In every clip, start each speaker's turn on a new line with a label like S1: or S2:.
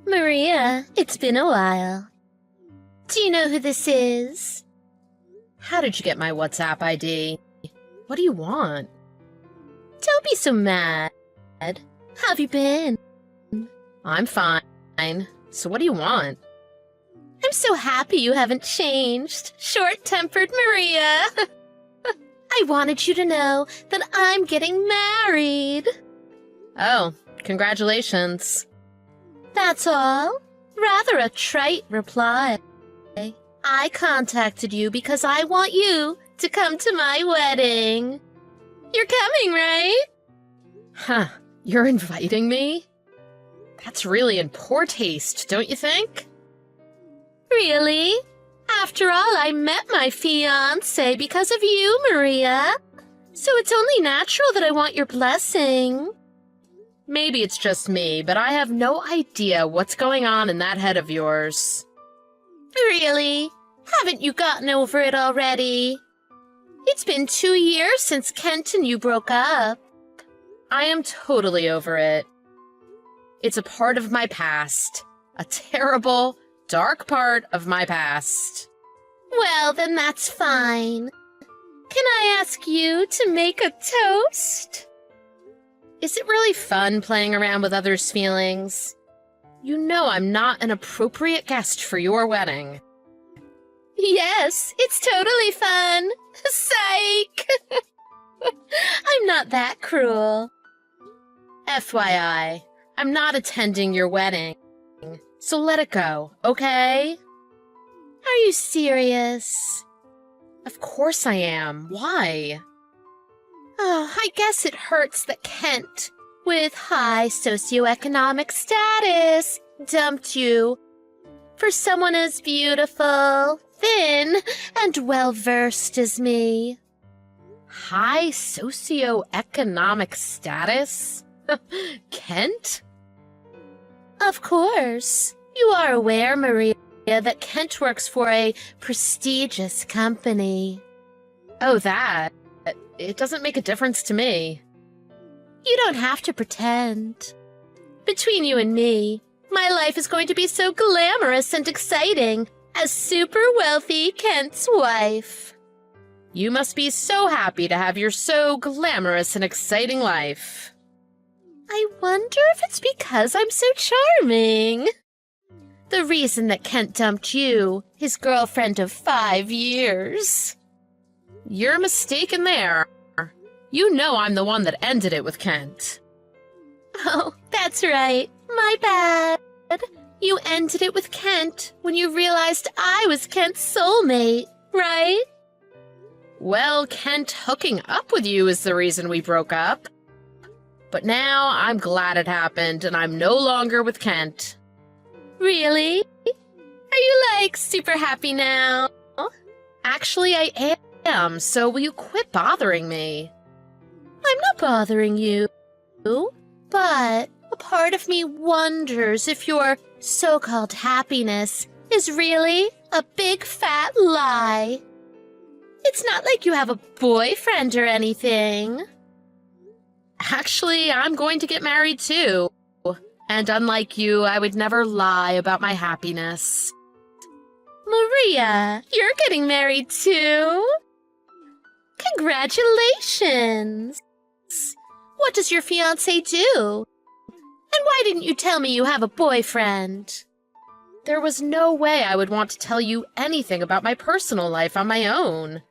S1: Maria, it's been a while. Do you know who this is?
S2: How did you get my WhatsApp ID? What do you want?
S1: Don't be so mad. How have you been?
S2: I'm fine. So what do you want?
S1: I'm so happy you haven't changed. Short-tempered Maria. I wanted you to know that I'm getting married.
S2: Oh, congratulations.
S1: That's all. Rather a trite reply. I contacted you because I want you to come to my wedding. You're coming, right?
S2: Huh, you're inviting me? That's really in poor taste, don't you think?
S1: Really? After all, I met my fiancé because of you, Maria. So it's only natural that I want your blessing.
S2: Maybe it's just me, but I have no idea what's going on in that head of yours.
S1: Really? Haven't you gotten over it already? It's been 2 years since Kent and you broke up.
S2: I am totally over it. It's a part of my past. A terrible, dark part of my past.
S1: Well, then that's fine. Can I ask you to make a toast?
S2: Is it really fun playing around with others' feelings? You know I'm not an appropriate guest for your wedding.
S1: Yes, it's totally fun. Psych! I'm not that cruel.
S2: FYI, I'm not attending your wedding, so let it go, okay?
S1: Are you serious?
S2: Of course I am. Why?
S1: Oh, I guess it hurts that Kent, with high socioeconomic status, dumped you for someone as beautiful, thin, and well-versed as me.
S2: High socioeconomic status? Kent?
S1: Of course. You are aware, Maria, that Kent works for a prestigious company.
S2: Oh, that. It doesn't make a difference to me.
S1: You don't have to pretend. Between you and me, my life is going to be so glamorous and exciting as super wealthy Kent's wife.
S2: You must be so happy to have your so glamorous and exciting life.
S1: I wonder if it's because I'm so charming. The reason that Kent dumped you, his girlfriend of 5 years.
S2: You're mistaken there. You know I'm the one that ended it with Kent.
S1: Oh, that's right. My bad. You ended it with Kent when you realized I was Kent's soulmate, right?
S2: Well, Kent hooking up with you is the reason we broke up. But now I'm glad it happened and I'm no longer with Kent.
S1: Really? Are you, super happy now?
S2: Actually, I am, so will you quit bothering me?
S1: I'm not bothering you, but a part of me wonders if your so-called happiness is really a big fat lie. It's not like you have a boyfriend or anything.
S2: Actually, I'm going to get married too. And unlike you, I would never lie about my happiness.
S1: Maria, you're getting married too? Congratulations! What does your fiancé do? And why didn't you tell me you have a boyfriend?
S2: There was no way I would want to tell you anything about my personal life on my own.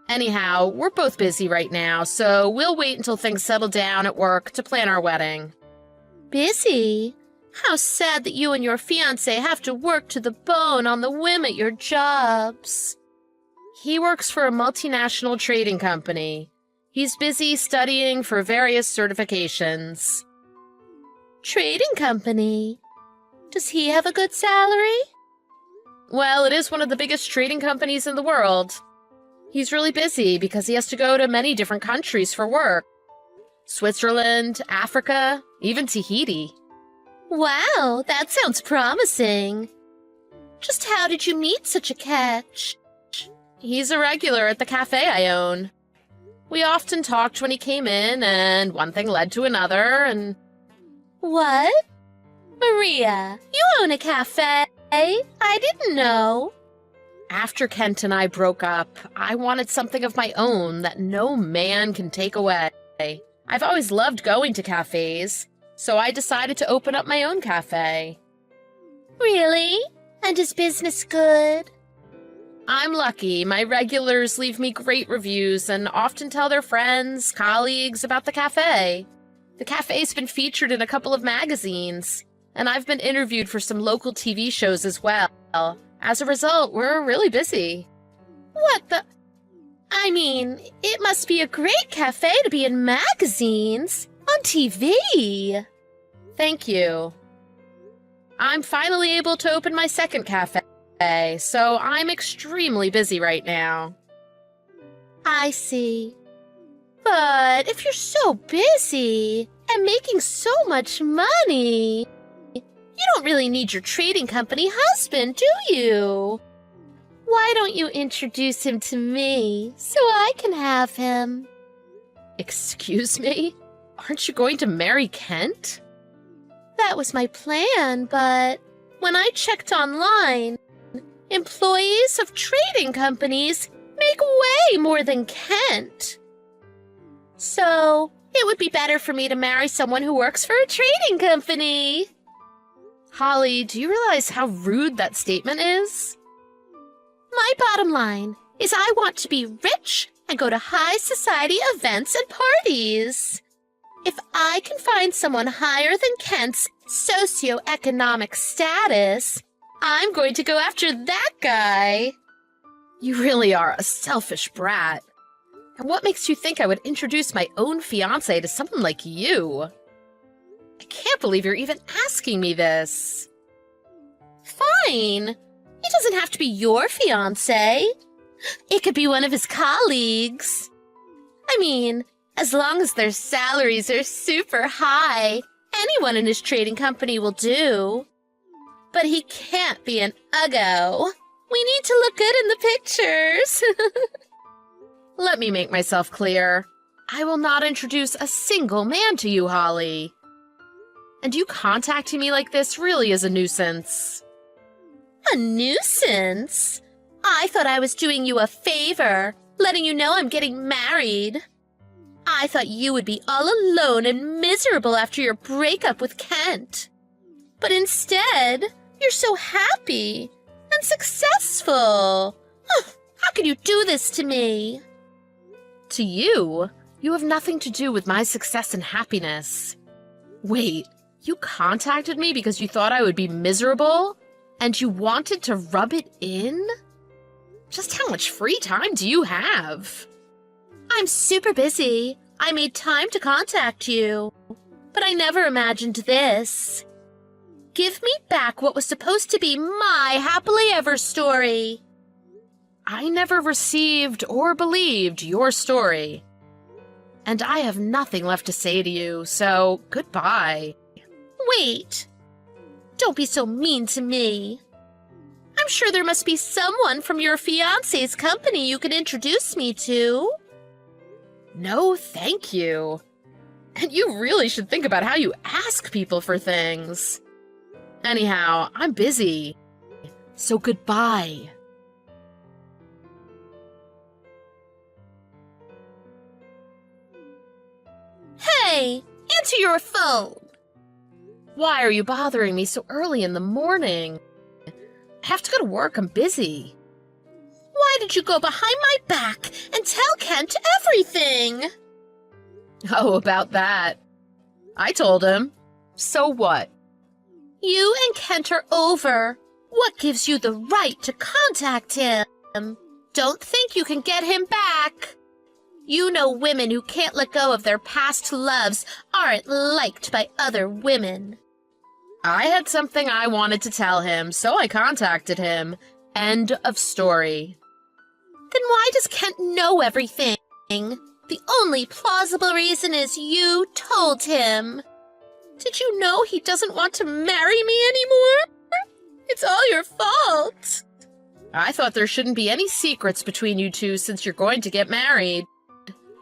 S2: Anyhow, we're both busy right now, so we'll wait until things settle down at work to plan our wedding.
S1: Busy? How sad that you and your fiancé have to work to the bone on the whim at your jobs.
S2: He works for a multinational trading company. He's busy studying for various certifications.
S1: Trading company? Does he have a good salary?
S2: Well, it is one of the biggest trading companies in the world. He's really busy because he has to go to many different countries for work. Switzerland, Africa, even Tahiti.
S1: Wow, that sounds promising. Just how did you meet such a catch?
S2: He's a regular at the cafe I own. We often talked when he came in, and one thing led to another, and...
S1: What? Maria, you own a cafe? I didn't know.
S2: After Kent and I broke up, I wanted something of my own that no man can take away. I've always loved going to cafes, so I decided to open up my own cafe.
S1: Really? And is business good?
S2: I'm lucky. My regulars leave me great reviews and often tell their friends, colleagues about the cafe. The cafe's been featured in a couple of magazines, and I've been interviewed for some local TV shows as well. As a result, we're really busy.
S1: What the? I mean, it must be a great cafe to be in magazines, on TV.
S2: Thank you. I'm finally able to open my second cafe, so I'm extremely busy right now.
S1: I see. But if you're so busy and making so much money, you don't really need your trading company husband, do you? Why don't you introduce him to me so I can have him?
S2: Excuse me? Aren't you going to marry Kent?
S1: That was my plan, but when I checked online, employees of trading companies make way more than Kent. So, it would be better for me to marry someone who works for a trading company.
S2: Holly, do you realize how rude that statement is?
S1: My bottom line is I want to be rich and go to high society events and parties. If I can find someone higher than Kent's socioeconomic status, I'm going to go after that guy.
S2: You really are a selfish brat. And what makes you think I would introduce my own fiancé to someone like you? I can't believe you're even asking me this.
S1: Fine. It doesn't have to be your fiancé. It could be one of his colleagues. I mean, as long as their salaries are super high, anyone in his trading company will do. But he can't be an uggo. We need to look good in the pictures.
S2: Let me make myself clear. I will not introduce a single man to you, Holly. And you contacting me like this really is a nuisance.
S1: A nuisance? I thought I was doing you a favor, letting you know I'm getting married. I thought you would be all alone and miserable after your breakup with Kent. But instead, you're so happy and successful. How can you do this to me?
S2: To you, you have nothing to do with my success and happiness. Wait, you contacted me because you thought I would be miserable? And you wanted to rub it in? Just how much free time do you have?
S1: I'm super busy. I made time to contact you. But I never imagined this. Give me back what was supposed to be my happily ever story.
S2: I never received or believed your story. And I have nothing left to say to you, so goodbye.
S1: Wait. Don't be so mean to me. I'm sure there must be someone from your fiancé's company you could introduce me to.
S2: No, thank you. And you really should think about how you ask people for things. Anyhow, I'm busy. So goodbye.
S1: Hey, answer your phone.
S2: Why are you bothering me so early in the morning? I have to go to work. I'm busy.
S1: Why did you go behind my back and tell Kent everything?
S2: Oh, about that. I told him. So what?
S1: You and Kent are over. What gives you the right to contact him? Don't think you can get him back. You know women who can't let go of their past loves aren't liked by other women.
S2: I had something I wanted to tell him, so I contacted him. End of story.
S1: Then why does Kent know everything? The only plausible reason is you told him. Did you know he doesn't want to marry me anymore? It's all your fault.
S2: I thought there shouldn't be any secrets between you two since you're going to get married.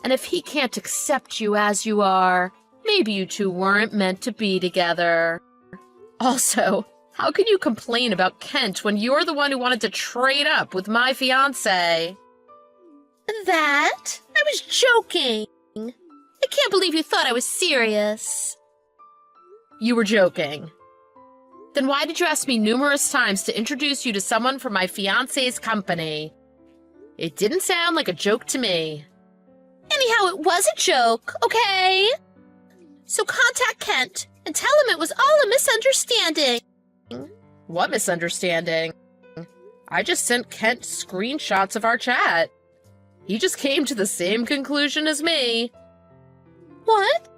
S2: And if he can't accept you as you are, maybe you two weren't meant to be together. Also, how can you complain about Kent when you're the one who wanted to trade up with my fiancé?
S1: That? I was joking. I can't believe you thought I was serious.
S2: You were joking. Then why did you ask me numerous times to introduce you to someone from my fiancé's company? It didn't sound like a joke to me.
S1: Anyhow, it was a joke, okay? So contact Kent and tell him it was all a misunderstanding.
S2: What misunderstanding? I just sent Kent screenshots of our chat. He just came to the same conclusion as me.
S1: What?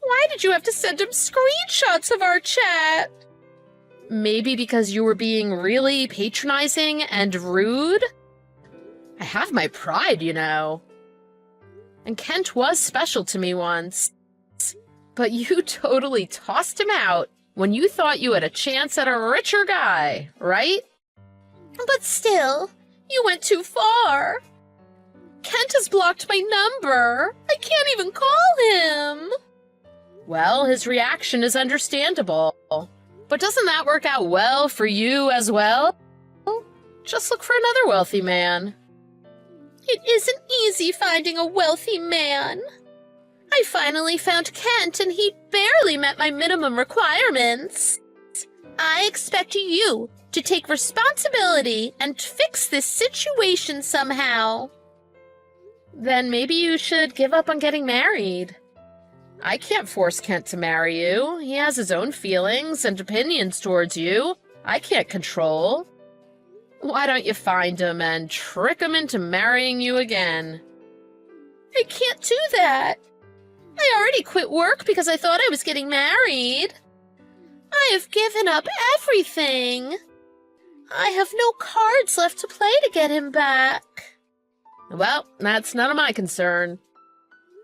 S1: Why did you have to send him screenshots of our chat?
S2: Maybe because you were being really patronizing and rude? I have my pride, you know. And Kent was special to me once. But you totally tossed him out when you thought you had a chance at a richer guy, right?
S1: But still, you went too far. Kent has blocked my number. I can't even call him.
S2: Well, his reaction is understandable. But doesn't that work out well for you as well? Just look for another wealthy man.
S1: It isn't easy finding a wealthy man. I finally found Kent, and he barely met my minimum requirements. I expect you to take responsibility and fix this situation somehow.
S2: Then maybe you should give up on getting married. I can't force Kent to marry you. He has his own feelings and opinions towards you. I can't control. Why don't you find him and trick him into marrying you again?
S1: I can't do that. I already quit work because I thought I was getting married. I have given up everything. I have no cards left to play to get him back.
S2: Well, that's none of my concern.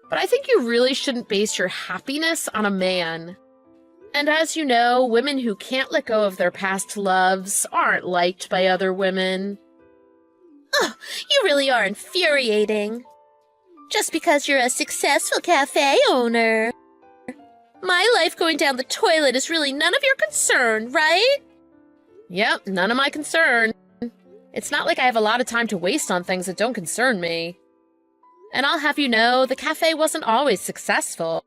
S2: But I think you really shouldn't base your happiness on a man. And as you know, women who can't let go of their past loves aren't liked by other women.
S1: Oh, you really are infuriating. Just because you're a successful cafe owner. My life going down the toilet is really none of your concern, right?
S2: Yep, none of my concern. It's not like I have a lot of time to waste on things that don't concern me. And I'll have you know, the cafe wasn't always successful.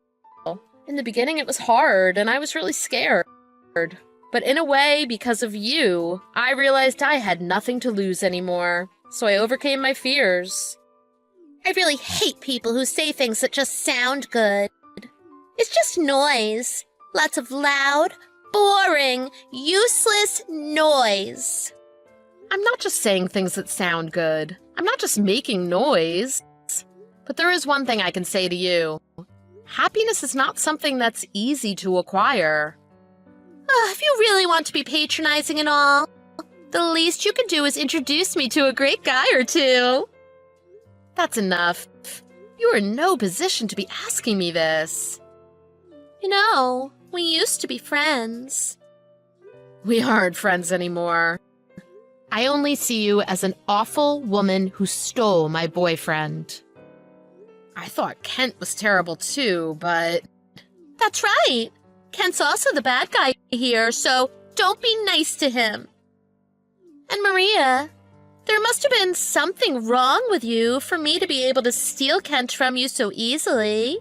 S2: In the beginning, it was hard, and I was really scared. But in a way, because of you, I realized I had nothing to lose anymore, so I overcame my fears.
S1: I really hate people who say things that just sound good. It's just noise. Lots of loud, boring, useless noise.
S2: I'm not just saying things that sound good. I'm not just making noise. But there is one thing I can say to you. Happiness is not something that's easy to acquire.
S1: If you really want to be patronizing and all, the least you can do is introduce me to a great guy or two.
S2: That's enough. You are in no position to be asking me this.
S1: You know, we used to be friends.
S2: We aren't friends anymore. I only see you as an awful woman who stole my boyfriend. I thought Kent was terrible too, but...
S1: That's right. Kent's also the bad guy here, so don't be nice to him. And Maria, there must have been something wrong with you for me to be able to steal Kent from you so easily.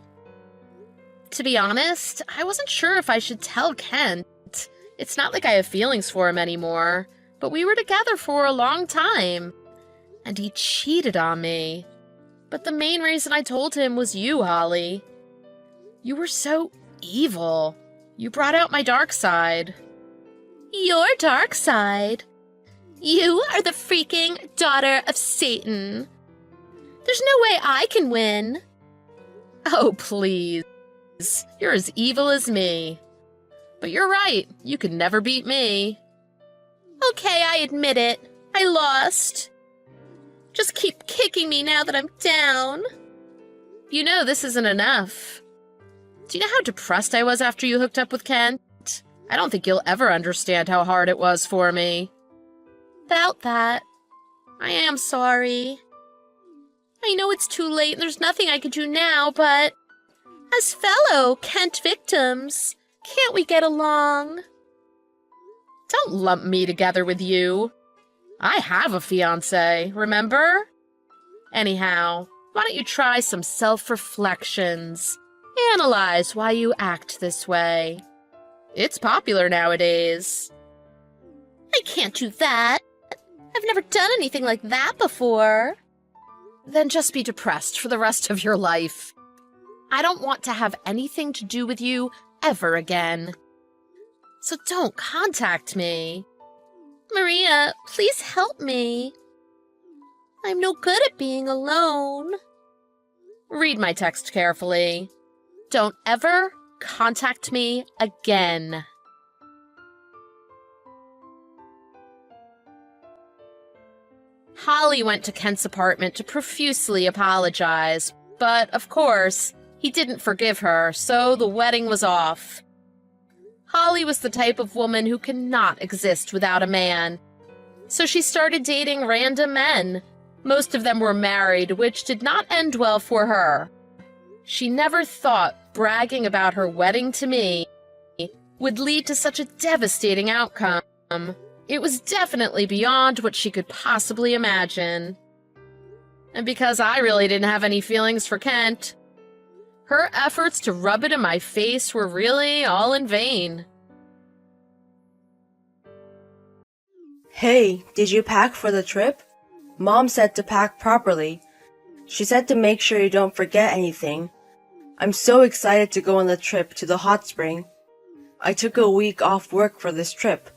S2: To be honest, I wasn't sure if I should tell Kent. It's not like I have feelings for him anymore, but we were together for a long time. And he cheated on me. But the main reason I told him was you, Holly. You were so evil. You brought out my dark side.
S1: Your dark side? You are the freaking daughter of Satan. There's no way I can win.
S2: Oh, please. You're as evil as me. But you're right. You could never beat me.
S1: Okay, I admit it. I lost. Just keep kicking me now that I'm down.
S2: You know this isn't enough. Do you know how depressed I was after you hooked up with Kent? I don't think you'll ever understand how hard it was for me.
S1: About that, I am sorry. I know it's too late and there's nothing I can do now, but as fellow Kent victims,
S2: Can't we get along? Don't lump me together with you. I have a fiancé, remember? Anyhow, why don't you try some self-reflections? Analyze why you act this way. It's popular nowadays.
S1: I can't do that. I've never done anything like that before.
S2: Then just be depressed for the rest of your life. I don't want to have anything to do with you ever again. So don't contact me.
S1: Maria, please help me. I'm no good at being alone.
S2: Read my text carefully. Don't ever contact me again. Holly went to Kent's apartment to profusely apologize, but, of course, he didn't forgive her, so the wedding was off. Holly was the type of woman who cannot exist without a man, so she started dating random men. Most of them were married, which did not end well for her. She never thought bragging about her wedding to me would lead to such a devastating outcome. It was definitely beyond what she could possibly imagine. And because I really didn't have any feelings for Kent, her efforts to rub it in my face were really all in vain.
S3: Hey, did you pack for the trip? Mom said to pack properly. She said to make sure you don't forget anything. I'm so excited to go on the trip to the hot spring. I took a week off work for this trip.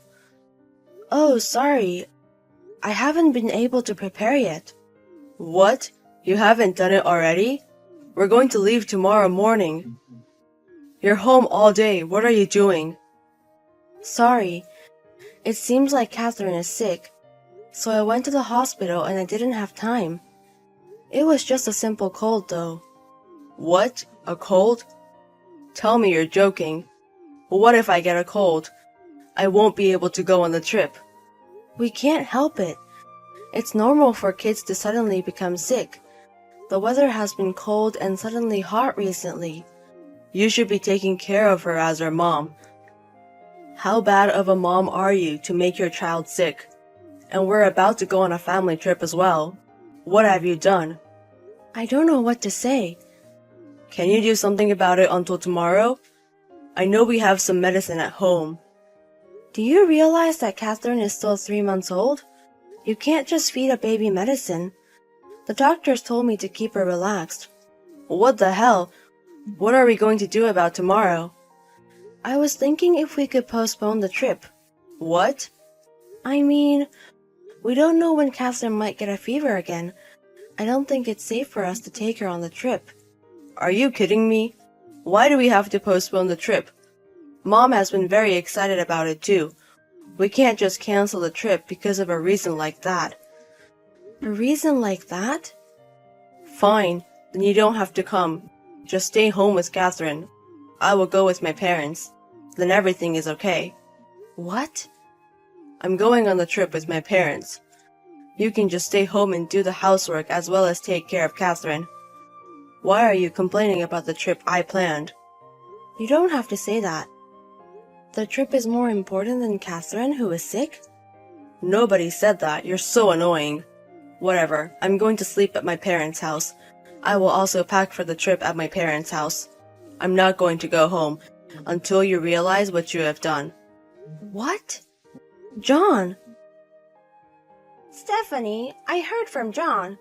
S3: Oh, sorry. I haven't been able to prepare yet. What? You haven't done it already? We're going to leave tomorrow morning. You're home all day. What are you doing? Sorry. It seems like Catherine is sick, so I went to the hospital and I didn't have time. It was just a simple cold, though. What? A cold? Tell me you're joking. What if I get a cold? I won't be able to go on the trip. We can't help it. It's normal for kids to suddenly become sick. The weather has been cold and suddenly hot recently. You should be taking care of her as her mom. How bad of a mom are you to make your child sick? And we're about to go on a family trip as well. What have you done? I don't know what to say. Can you do something about it until tomorrow? I know we have some medicine at home. Do you realize that Catherine is still 3 months old? You can't just feed a baby medicine. The doctors told me to keep her relaxed. What the hell? What are we going to do about tomorrow? I was thinking if we could postpone the trip. What? I mean, we don't know when Catherine might get a fever again. I don't think it's safe for us to take her on the trip. Are you kidding me? Why do we have to postpone the trip? Mom has been very excited about it too. We can't just cancel the trip because of a reason like that. A reason like that? Fine, then you don't have to come. Just stay home with Catherine. I will go with my parents. Then everything is okay. What? I'm going on the trip with my parents. You can just stay home and do the housework as well as take care of Catherine. Why are you complaining about the trip I planned? You don't have to say that. The trip is more important than Catherine, who is sick? Nobody said that. You're so annoying. Whatever. I'm going to sleep at my parents' house. I will also pack for the trip at my parents' house. I'm not going to go home until you realize what you have done. What? John! Stephanie, I heard from John.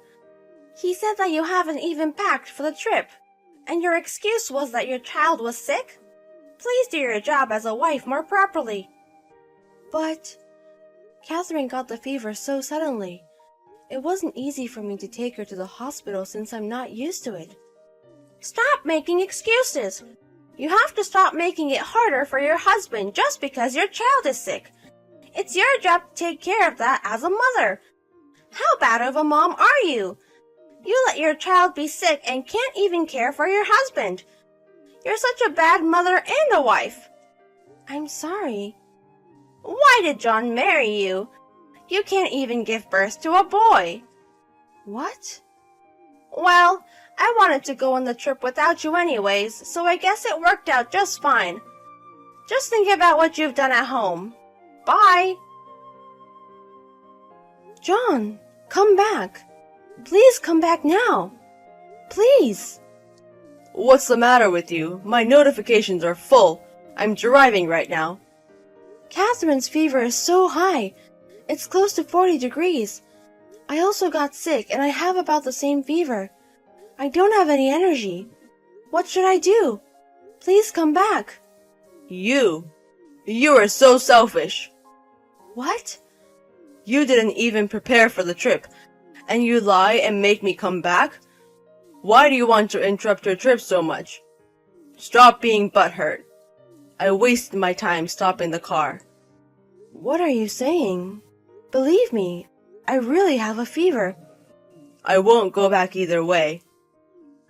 S3: He said that you haven't even packed for the trip, and your excuse was that your child was sick? Please do your job as a wife more properly. But Catherine got the fever so suddenly. It wasn't easy for me to take her to the hospital since I'm not used to it. Stop making excuses. You have to stop making it harder for your husband just because your child is sick. It's your job to take care of that as a mother. How bad of a mom are you? You let your child be sick and can't even care for your husband. You're such a bad mother and a wife. I'm sorry. Why did John marry you? You can't even give birth to a boy. What? Well, I wanted to go on the trip without you anyways, so I guess it worked out just fine. Just think about what you've done at home. Bye! John, come back. Please come back now. Please. What's the matter with you? My notifications are full. I'm driving right now. Catherine's fever is so high. It's close to 40 degrees. I also got sick and I have about the same fever. I don't have any energy. What should I do? Please come back. You are so selfish. What? You didn't even prepare for the trip, and you lie and make me come back? Why do you want to interrupt your trip so much? Stop being butthurt. I wasted my time stopping the car. What are you saying? Believe me, I really have a fever. I won't go back either way.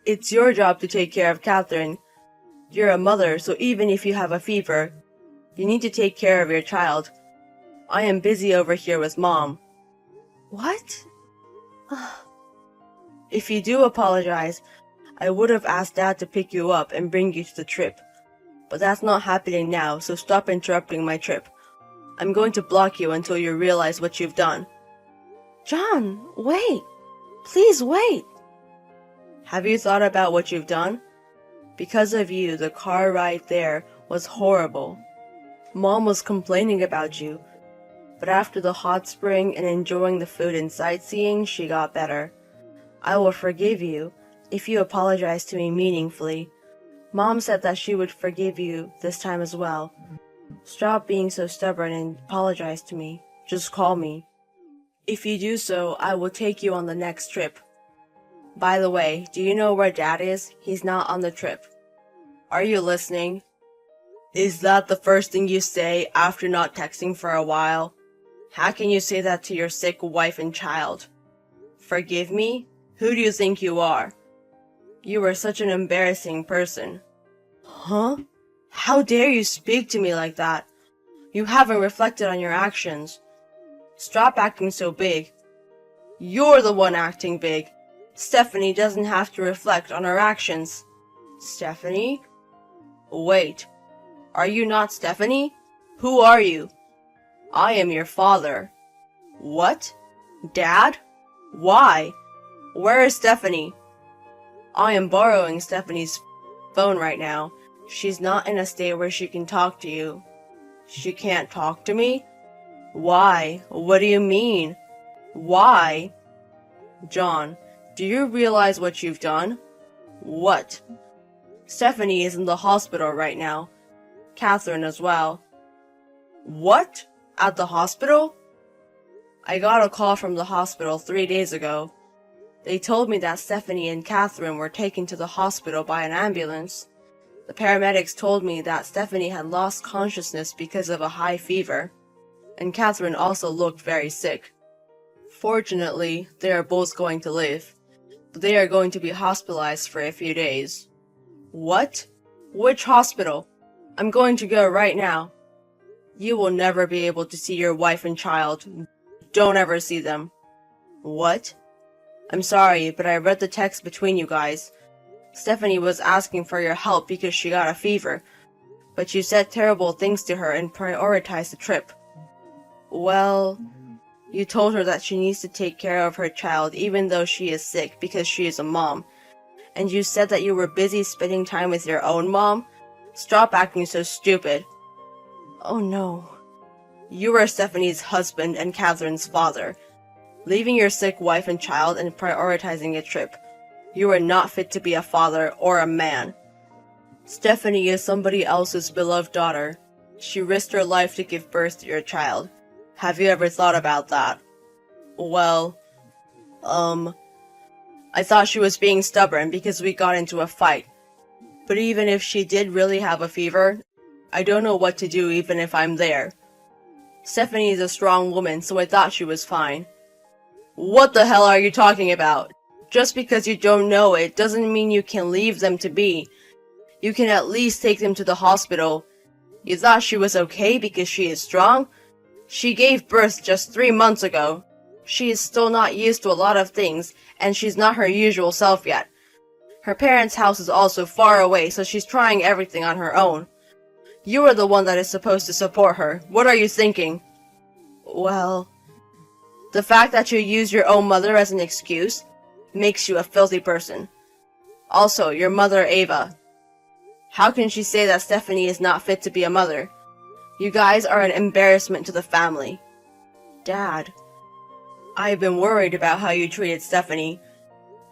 S3: It's your job to take care of Catherine. You're a mother, so even if you have a fever, you need to take care of your child. I am busy over here with Mom. What? If you do apologize, I would have asked Dad to pick you up and bring you to the trip. But that's not happening now, so stop interrupting my trip. I'm going to block you until you realize what you've done. John, wait. Please wait. Have you thought about what you've done? Because of you, the car ride there was horrible. Mom was complaining about you, but after the hot spring and enjoying the food and sightseeing, she got better. I will forgive you if you apologize to me meaningfully. Mom said that she would forgive you this time as well. Stop being so stubborn and apologize to me. Just call me. If you do so, I will take you on the next trip. By the way, do you know where Dad is? He's not on the trip. Are you listening? Is that the first thing you say after not texting for a while? How can you say that to your sick wife and child? Forgive me? Who do you think you are? You are such an embarrassing person. Huh? How dare you speak to me like that? You haven't reflected on your actions. Stop acting so big. You're the one acting big. Stephanie doesn't have to reflect on her actions. Stephanie? Wait. Are you not Stephanie? Who are you? I am your father. What? Dad? Why? Where is Stephanie? I am borrowing Stephanie's phone right now. She's not in a state where she can talk to you. She can't talk to me? Why? What do you mean? Why? John, do you realize what you've done? What? Stephanie is in the hospital right now. Catherine as well. What? At the hospital? I got a call from the hospital 3 days ago. They told me that Stephanie and Catherine were taken to the hospital by an ambulance. The paramedics told me that Stephanie had lost consciousness because of a high fever, and Catherine also looked very sick. Fortunately, they are both going to live, but they are going to be hospitalized for a few days. What? Which hospital? I'm going to go right now. You will never be able to see your wife and child. Don't ever see them. What? I'm sorry, but I read the text between you guys. Stephanie was asking for your help because she got a fever, but you said terrible things to her and prioritized the trip. Well, you told her that she needs to take care of her child even though she is sick because she is a mom. And you said that you were busy spending time with your own mom? Stop acting so stupid. Oh no. You are Stephanie's husband and Catherine's father. Leaving your sick wife and child and prioritizing a trip. You are not fit to be a father or a man. Stephanie is somebody else's beloved daughter. She risked her life to give birth to your child. Have you ever thought about that? Well, I thought she was being stubborn because we got into a fight. But even if she did really have a fever, I don't know what to do even if I'm there. Stephanie is a strong woman, so I thought she was fine. What the hell are you talking about? Just because you don't know it doesn't mean you can leave them to be. You can at least take them to the hospital. You thought she was okay because she is strong? She gave birth just 3 months ago. She is still not used to a lot of things, and she's not her usual self yet. Her parents' house is also far away, so she's trying everything on her own. You are the one that is supposed to support her. What are you thinking? Well, the fact that you use your own mother as an excuse makes you a filthy person. Also, your mother, Ava. How can she say that Stephanie is not fit to be a mother? You guys are an embarrassment to the family. Dad, I've been worried about how you treated Stephanie.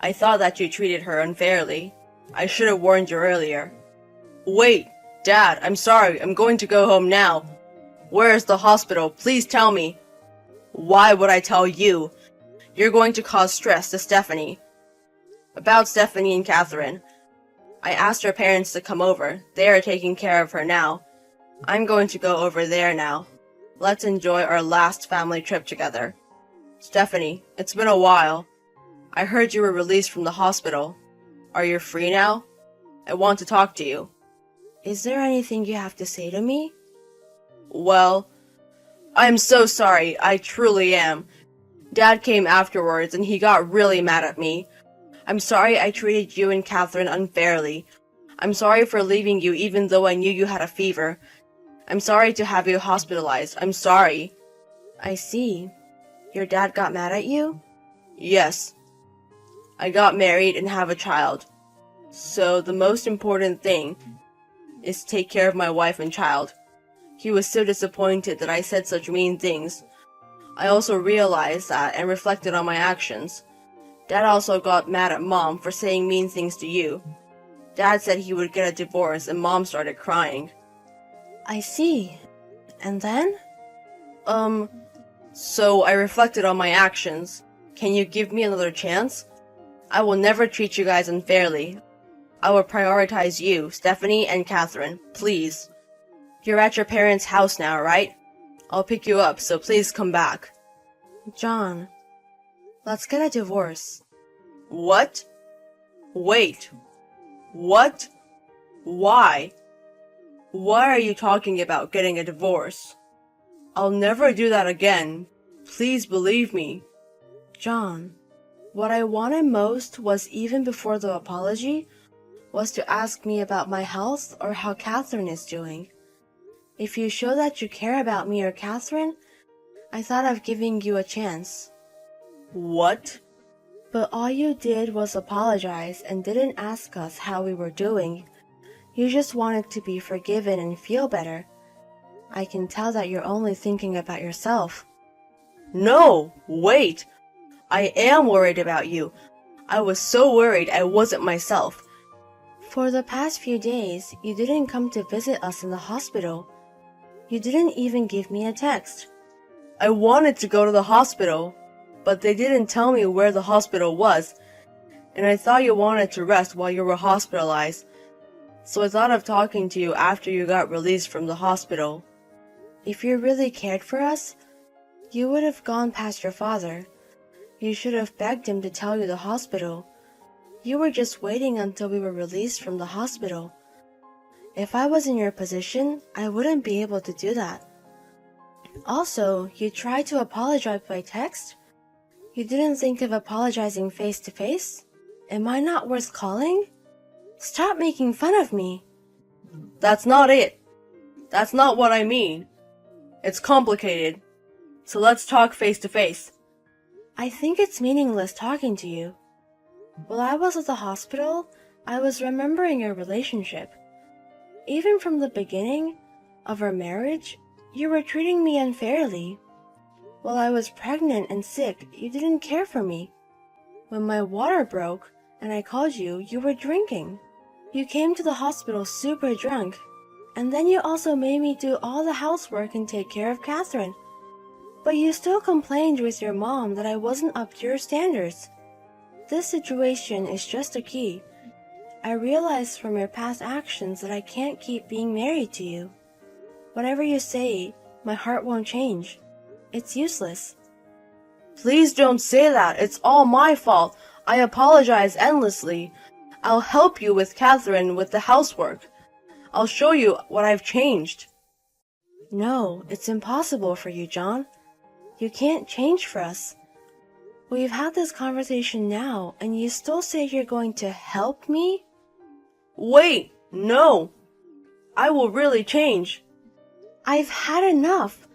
S3: I thought that you treated her unfairly. I should have warned you earlier. Wait, Dad, I'm sorry. I'm going to go home now. Where is the hospital? Please tell me. Why would I tell you? You're going to cause stress to Stephanie. About Stephanie and Catherine. I asked her parents to come over. They are taking care of her now. I'm going to go over there now. Let's enjoy our last family trip together. Stephanie, it's been a while. I heard you were released from the hospital. Are you free now? I want to talk to you. Is there anything you have to say to me? Well, I'm so sorry. I truly am. Dad came afterwards and he got really mad at me. I'm sorry I treated you and Catherine unfairly. I'm sorry for leaving you even though I knew you had a fever. I'm sorry to have you hospitalized. I'm sorry. I see. Your dad got mad at you? Yes. I got married and have a child. So the most important thing is to take care of my wife and child. He was so disappointed that I said such mean things. I also realized that and reflected on my actions. Dad also got mad at Mom for saying mean things to you. Dad said he would get a divorce and Mom started crying. I see. And then? So I reflected on my actions. Can you give me another chance? I will never treat you guys unfairly. I will prioritize you, Stephanie and Catherine, please. You're at your parents' house now, right? I'll pick you up, so please come back. John, let's get a divorce. What? Wait. What? Why? Why are you talking about getting a divorce? I'll never do that again. Please believe me. John, what I wanted most was, even before the apology, was to ask me about my health or how Catherine is doing. If you show that you care about me or Catherine, I thought of giving you a chance. What? But all you did was apologize and didn't ask us how we were doing. You just wanted to be forgiven and feel better. I can tell that you're only thinking about yourself. No, wait. I am worried about you. I was so worried I wasn't myself. For the past few days, you didn't come to visit us in the hospital. You didn't even give me a text. I wanted to go to the hospital, but they didn't tell me where the hospital was, and I thought you wanted to rest while you were hospitalized, so I thought of talking to you after you got released from the hospital. If you really cared for us, you would have gone past your father. You should have begged him to tell you the hospital. You were just waiting until we were released from the hospital. If I was in your position, I wouldn't be able to do that. Also, you tried to apologize by text? You didn't think of apologizing face to face? Am I not worth calling? Stop making fun of me. That's not it. That's not what I mean. It's complicated. So let's talk face to face. I think it's meaningless talking to you. While I was at the hospital, I was remembering our relationship. Even from the beginning of our marriage, you were treating me unfairly. While I was pregnant and sick, you didn't care for me. When my water broke and I called you, you were drinking. You came to the hospital super drunk. And then you also made me do all the housework and take care of Catherine. But you still complained with your mom that I wasn't up to your standards. This situation is just a key. I realized from your past actions that I can't keep being married to you. Whatever you say, my heart won't change. It's useless. Please don't say that. It's all my fault. I apologize endlessly. I'll help you with Catherine with the housework. I'll show you what I've changed. No, it's impossible for you, John. You can't change for us. We've had this conversation now, and you still say you're going to help me? Wait, no. I will really change. I've had enough.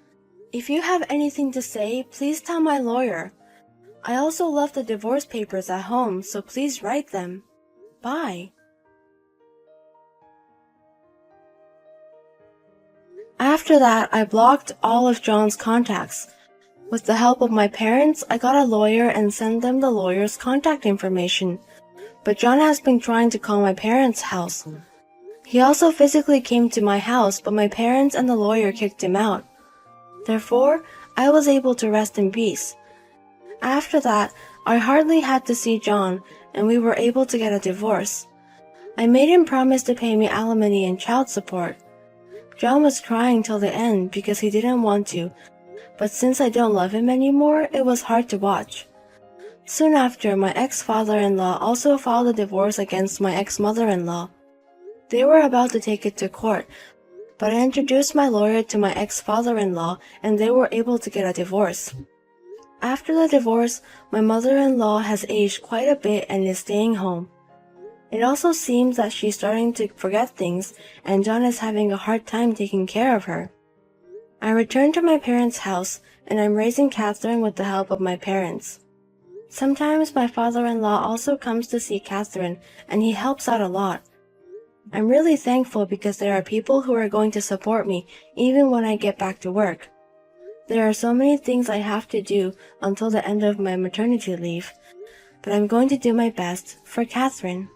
S3: If you have anything to say, please tell my lawyer. I also left the divorce papers at home, so please write them. Bye. After that, I blocked all of John's contacts. With the help of my parents, I got a lawyer and sent them the lawyer's contact information. But John has been trying to call my parents' house. He also physically came to my house, but my parents and the lawyer kicked him out. Therefore, I was able to rest in peace. After that, I hardly had to see John, and we were able to get a divorce. I made him promise to pay me alimony and child support. John was crying till the end because he didn't want to, but since I don't love him anymore, it was hard to watch. Soon after, my ex-father-in-law also filed a divorce against my ex-mother-in-law. They were about to take it to court, but I introduced my lawyer to my ex-father-in-law and they were able to get a divorce. After the divorce, my mother-in-law has aged quite a bit and is staying home. It also seems that she's starting to forget things and John is having a hard time taking care of her. I returned to my parents' house and I'm raising Catherine with the help of my parents. Sometimes my father-in-law also comes to see Catherine and he helps out a lot. I'm really thankful because there are people who are going to support me even when I get back to work. There are so many things I have to do until the end of my maternity leave, but I'm going to do my best for Catherine.